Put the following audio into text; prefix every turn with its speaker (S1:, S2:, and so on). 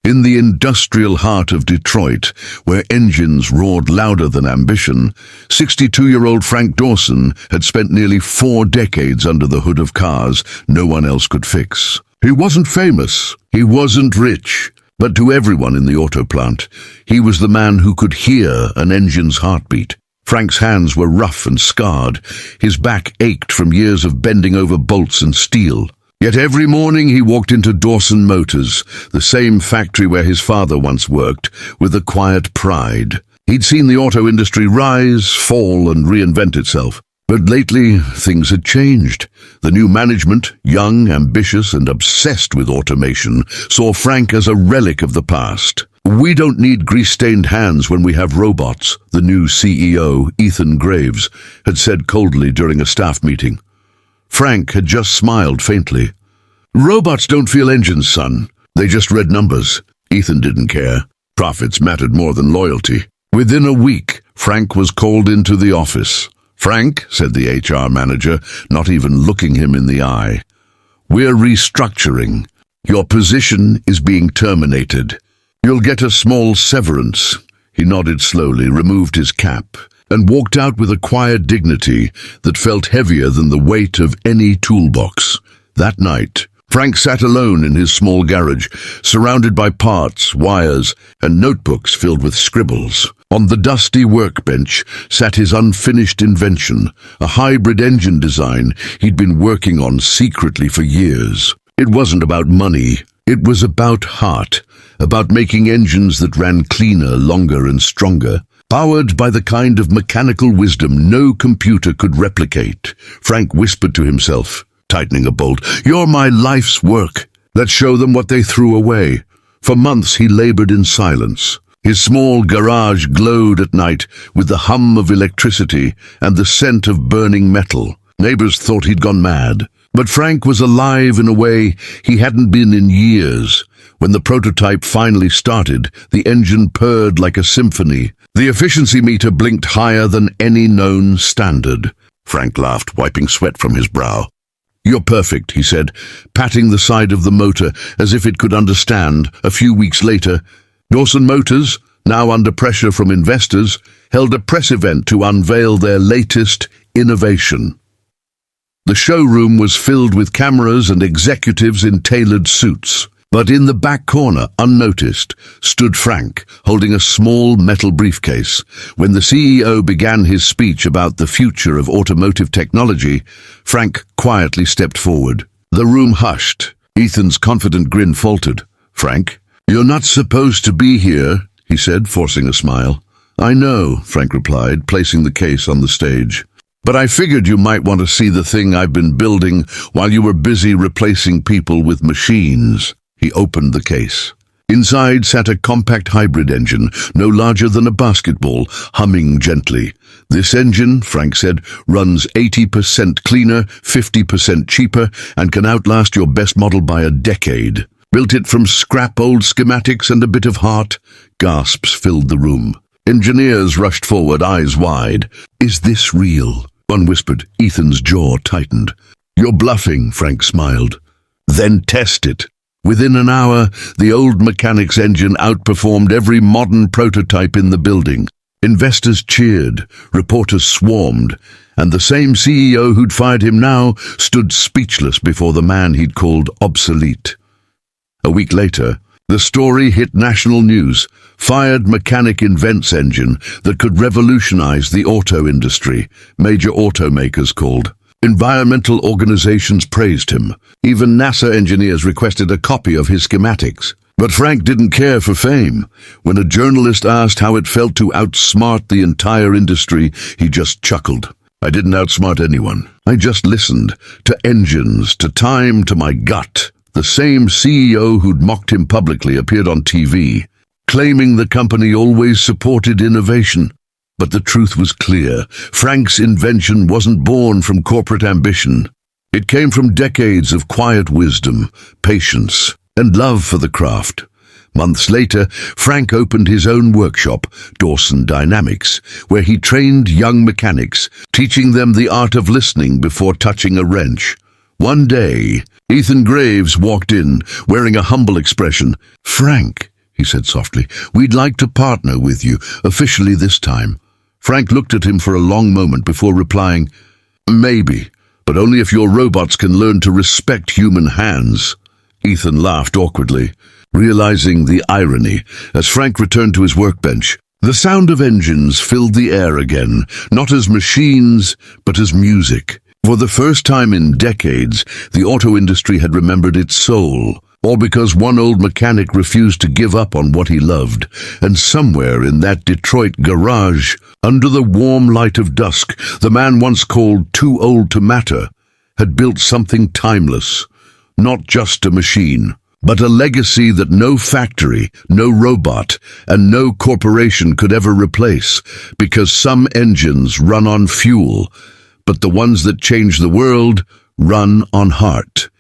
S1: In the industrial heart of Detroit, where engines roared louder than ambition, 62-year-old Frank Dawson had spent nearly 4 decades under the hood of cars no one else could fix. He wasn't famous, he wasn't rich, but to everyone in the auto plant, he was the man who could hear an engine's heartbeat. Frank's hands were rough and scarred, his back ached from years of bending over bolts and steel. Yet every morning he walked into Dawson Motors, the same factory where his father once worked, with a quiet pride. He'd seen the auto industry rise, fall, and reinvent itself. But lately, things had changed. The new management, young, ambitious, and obsessed with automation, saw Frank as a relic of the past. "We don't need grease-stained hands when we have robots," the new CEO, Ethan Graves, had said coldly during a staff meeting. Frank had just smiled faintly. "Robots don't feel engines, son. They just read numbers." Ethan didn't care. Profits mattered more than loyalty. Within a week, Frank was called into the office. "Frank," said the HR manager, not even looking him in the eye, "we're restructuring. Your position is being terminated. You'll get a small severance." He nodded slowly, removed his cap, and walked out with a quiet dignity that felt heavier than the weight of any toolbox. That night, Frank sat alone in his small garage, surrounded by parts, wires, and notebooks filled with scribbles. On the dusty workbench sat his unfinished invention, a hybrid engine design he'd been working on secretly for years. It wasn't about money, it was about heart, about making engines that ran cleaner, longer, and stronger. Powered by the kind of mechanical wisdom no computer could replicate, Frank whispered to himself, tightening a bolt, "You're my life's work. Let's show them what they threw away." For months he labored in silence. His small garage glowed at night with the hum of electricity and the scent of burning metal. Neighbors thought he'd gone mad. But Frank was alive in a way he hadn't been in years. When the prototype finally started, the engine purred like a symphony. The efficiency meter blinked higher than any known standard. Frank laughed, wiping sweat from his brow. "You're perfect," he said, patting the side of the motor as if it could understand. A few weeks later, Dawson Motors, now under pressure from investors, held a press event to unveil their latest innovation. The showroom was filled with cameras and executives in tailored suits. But in the back corner, unnoticed, stood Frank, holding a small metal briefcase. When the CEO began his speech about the future of automotive technology, Frank quietly stepped forward. The room hushed. Ethan's confident grin faltered. "Frank, you're not supposed to be here," he said, forcing a smile. "I know," Frank replied, placing the case on the stage. "But I figured you might want to see the thing I've been building while you were busy replacing people with machines." He opened the case. Inside sat a compact hybrid engine, no larger than a basketball, humming gently. "This engine," Frank said, "runs 80% cleaner, 50% cheaper, and can outlast your best model by a decade. Built it from scrap old schematics and a bit of heart." Gasps filled the room. Engineers rushed forward, eyes wide. "Is this real?" one whispered. Ethan's jaw tightened. "You're bluffing," Frank smiled. "Then test it." Within an hour, the old mechanic's engine outperformed every modern prototype in the building. Investors cheered, reporters swarmed, and the same CEO who'd fired him now stood speechless before the man he'd called obsolete. A week later, the story hit national news. Fired mechanic invents engine that could revolutionize the auto industry, major automakers called. Environmental organizations praised him. Even NASA engineers requested a copy of his schematics. But Frank didn't care for fame. When a journalist asked how it felt to outsmart the entire industry, he just chuckled. "I didn't outsmart anyone. I just listened to engines, to time, to my gut." The same CEO who'd mocked him publicly appeared on TV, claiming the company always supported innovation. But the truth was clear. Frank's invention wasn't born from corporate ambition. It came from decades of quiet wisdom, patience, and love for the craft. Months later, Frank opened his own workshop, Dawson Dynamics, where he trained young mechanics, teaching them the art of listening before touching a wrench. One day, Ethan Graves walked in, wearing a humble expression. "Frank, he said softly. "We'd like to partner with you, officially this time." Frank looked at him for a long moment before replying, "Maybe, but only if your robots can learn to respect human hands." Ethan laughed awkwardly, realizing the irony as Frank returned to his workbench. The sound of engines filled the air again, not as machines, but as music. For the first time in decades, the auto industry had remembered its soul, all because one old mechanic refused to give up on what he loved. And somewhere in that Detroit garage, under the warm light of dusk, the man once called Too Old to Matter had built something timeless, not just a machine, but a legacy that no factory, no robot, and no corporation could ever replace, because some engines run on fuel, but the ones that change the world run on heart.